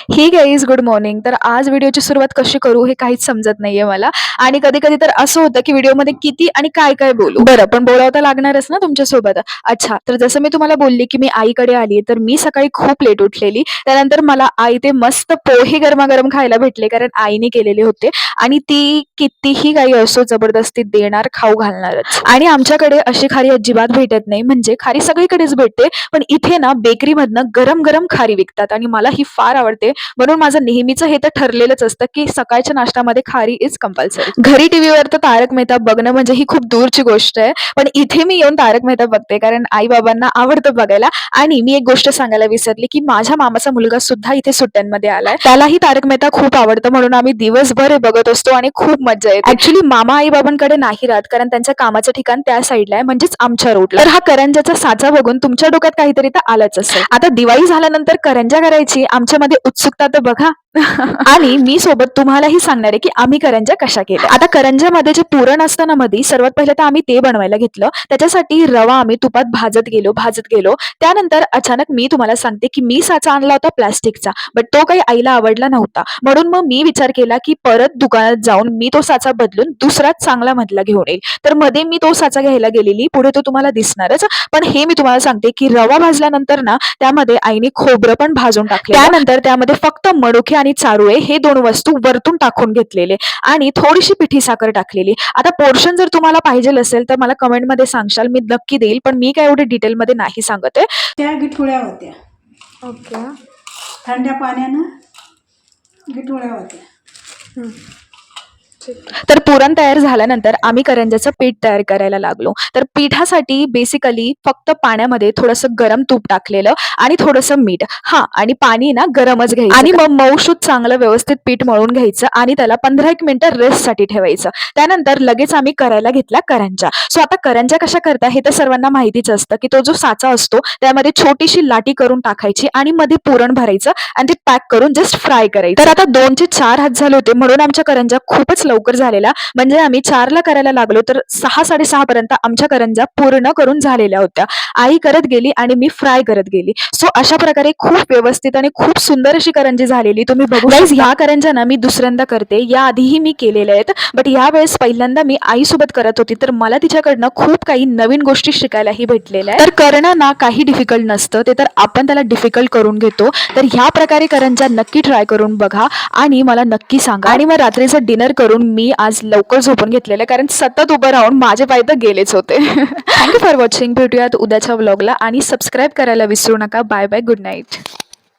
हे guys good morning. तर आज व्हिडिओची सुरुवात कशी करू हे काहीच समजत नाहीये मला. आणि कधी कधी तर असं होतं की व्हिडिओमध्ये किती आणि काय काय बोलू. बरं, पण बोलावं तर लागणारच ना तुमच्यासोबत. अच्छा, तर जसं मी तुम्हाला बोलली की मी आईकडे आली, तर मी सकाळी खूप लेट उठलेली. त्यानंतर मला आई ते मस्त पोहे गरमागरम खायला भेटले, कारण आईने केलेले होते. आणि ती कितीही काही असो जबरदस्ती देणार, खाऊ घालणारच. आणि आमच्याकडे अशी खारी अजिबात भेटत नाही, म्हणजे खारी सगळीकडेच भेटते, पण इथे ना बेकरीमधनं गरम गरम खारी विकतात आणि मला ही फार आवडते. म्हणून माझं नेहमीचं हे तर ठरलेलंच असतं की सकाळच्या नाश्त्यामध्ये खारी इज कंपल्सरी. घरी टीव्हीवर तर तारक मेहता बघणं म्हणजे ही खूप दूरची गोष्ट आहे, पण इथे मी येऊन तारक मेहता बघते, कारण आई बाबांना आवडतं बघायला. आणि मी एक गोष्ट सांगायला विसरली की माझ्या मामाचा मुलगा सुद्धा इथे सुट्ट्यांमध्ये आलाय. त्यालाही तारक मेहता खूप आवडतं, म्हणून आम्ही दिवसभर हे बघत असतो आणि खूप मजा येते. ऍक्च्युली मामा आई बाबांकडे नाही राहत, कारण त्यांच्या कामाचं ठिकाण त्या साईडला आहे, म्हणजेच आमच्या रोडला. तर हा करंजाचा साचा बघून तुमच्या डोक्यात काहीतरी तर आलंच असेल. आता दिवाळी झाल्यानंतर करंजा करायची आमच्यामध्ये उत्सुकता तर बघा. आणि मी सोबत तुम्हालाही सांगणार आहे की आम्ही करंज्या कशा केल्या. आता करंज्यामध्ये जे पुरण असतं ना मध्ये, सर्वात पहिले तर आम्ही ते बनवायला घेतलं. त्याच्यासाठी रवा आम्ही तुपात भाजत गेलो. त्यानंतर अचानक मी तुम्हाला सांगते की मी साचा आणला होता प्लास्टिकचा, बट तो काही आईला आवडला नव्हता. म्हणून मग मी विचार केला की परत दुकानात जाऊन मी तो साचा बदलून दुसराच चांगला मधला घेऊन येईल. तर मध्ये मी तो साचा घ्यायला गेलेली, पुढे तो तुम्हाला दिसणारच. पण हे मी तुम्हाला सांगते की रवा भाजल्यानंतर ना त्यामध्ये आईने खोबरं पण भाजून टाकले. त्यानंतर त्यामध्ये फक्त मनुके आणि चारोळे हे दोन वस्तू वरतून टाकून घेतलेले आणि थोडीशी पिठी साखर टाकलेली. आता पोर्शन जर तुम्हाला पाहिजे असेल तर मला कमेंटमध्ये सांगशाल, मी नक्की देईल, पण मी काय एवढे डिटेलमध्ये नाही सांगत आहे. त्या गिठोळ्या होत्या. ओके. थंड्या पाण्यानं गिठोळ्या होत्या. तर पुरण तयार झाल्यानंतर आम्ही करंज्याचं पीठ तयार करायला लागलो. तर पिठासाठी बेसिकली फक्त पाण्यामध्ये थोडंसं गरम तूप टाकलेलं आणि थोडंसं मीठ, हा, आणि पाणी ना गरमच घ्यायचं आणि मग मऊसूत चांगलं व्यवस्थित पीठ मळून घ्यायचं आणि त्याला 15-1 मिनिटं रेस्टसाठी ठेवायचं. त्यानंतर लगेच आम्ही करायला घेतला करंजा. सो आता करंजा कशा करता हे तर सर्वांना माहितीच असतं की तो जो साचा असतो त्यामध्ये छोटीशी लाटी करून टाकायची आणि मध्ये पुरण भरायचं आणि ते पॅक करून जस्ट फ्राय करायचं. तर आता 2 ते 4 हात झाले होते, म्हणून आमच्या करंजा खूपच लवकर झालेला. म्हणजे आम्ही 4ला करायला लागलो तर 6-6:30 पर्यंत आमच्या करंजा पूर्ण करून झालेल्या होत्या. आई करत गेली आणि मी फ्राय करत गेली. सो अशा प्रकारे खूप व्यवस्थित आणि खूप सुंदर अशी करंजी झालेली. तुम्ही बघू शकता. ह्या करंज्या ना मी दुसऱ्यांदा करते, या आधीही मी केलेल्या आहेत, बट यावेळेस पहिल्यांदा मी आईसोबत करत होती, तर मला तिच्याकडनं खूप काही नवीन गोष्टी शिकायलाही भेटलेल्या आहेत. तर करणं ना काही डिफिकल्ट नसतं, ते तर आपण त्याला डिफिकल्ट करून घेतो. तर ह्या प्रकारे करंज्या नक्की ट्राय करून बघा आणि मला नक्की सांगा. आणि मग रात्रीचं डिनर करून मी आज लवकर झोपून घेतलेलं, कारण सतत उभं राहून माझे पाय तर गेलेच होते. Thank you for watching. भेटूयात उद्याच्या व्लॉगला आणि सबस्क्राईब करायला विसरू नका. Bye bye, good night.